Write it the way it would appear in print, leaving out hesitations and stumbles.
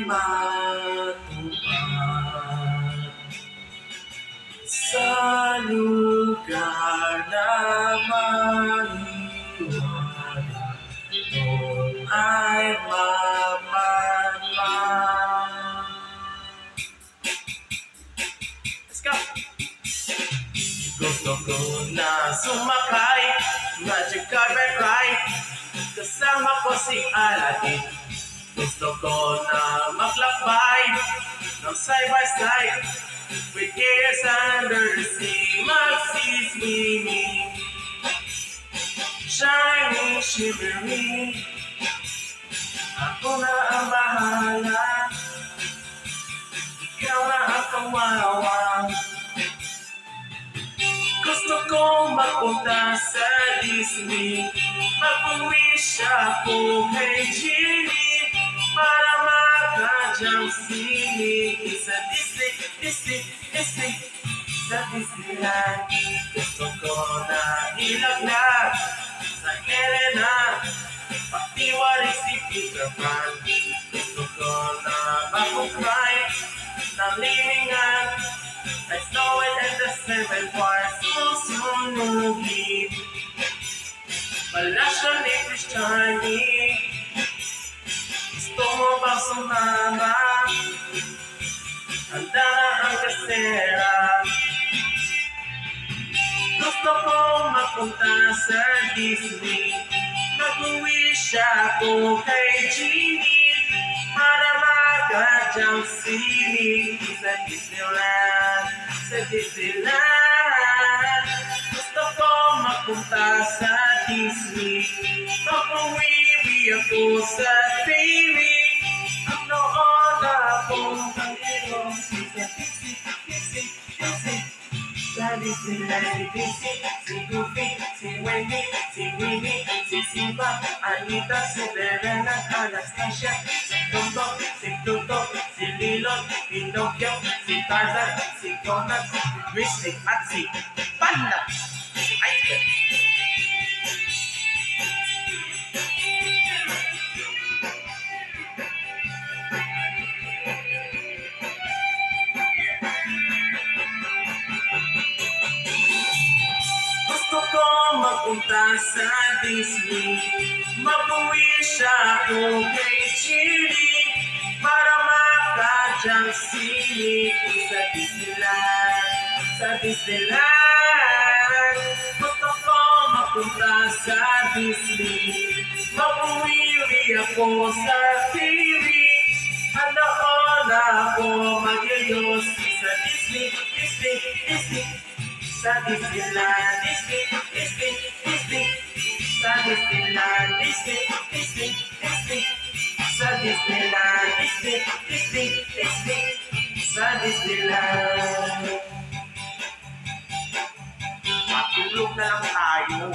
matupad sa lugar na mahiwaga, kung ay mamanman. Let's go! Gusto ko na sumakay Magic Carpet Ride, kasama ko si Aladdin. Gusto ko na maglakbay ng side by side with gears under the sea, magsi-swimming, shiny, shimmering. Ako na ang bahala, ikaw na ang kawawa. Gusto kong mapunta sa Disney, mag-wish ako kay Genie para maka-jump singing sa Disney, sa Disneyland. Gusto ko na ilaglag sa Elena, pati wari si Peter Pan. Gusto ko na mag-cry ng limingan, like Snow White and the Seven Dwarfs, susunugin. Palasyo ni Prince Charming, gusto mo bang sumama? Handa na ang kasera. Gusto kong mapunta sa Disney, mag-wish ako kay Genie para maka-jump singing sa Disneyland, sa Disneyland. Gusto kong mapunta sa Disney, mag-uwiwi ako sa TV. Ang noon akong panginoon sa Disney, sa Disneyland. Si Goofy, si Wendy, si Winnie, si Simba, Anita, si Verena, Anastasia, si Dumbo, si Pluto, si Lilo, Pinocchio, si Tarzan, si Donald, si Grizzly, at si Panda, si Ice Cream. Gusto ko mapunta sa Disney, mag-wish ako kay Genie para maka-jump singing sa Disneyland, sa Disneyland. Gusto ko mapunta sa Disney, mag-uwiwi ako sa TV. Hanoon ako mag-iyos sa Disney, sa Disneyland, sa Disneyland, sa Disneyland, sa Disneyland. Matulog na lang tayo.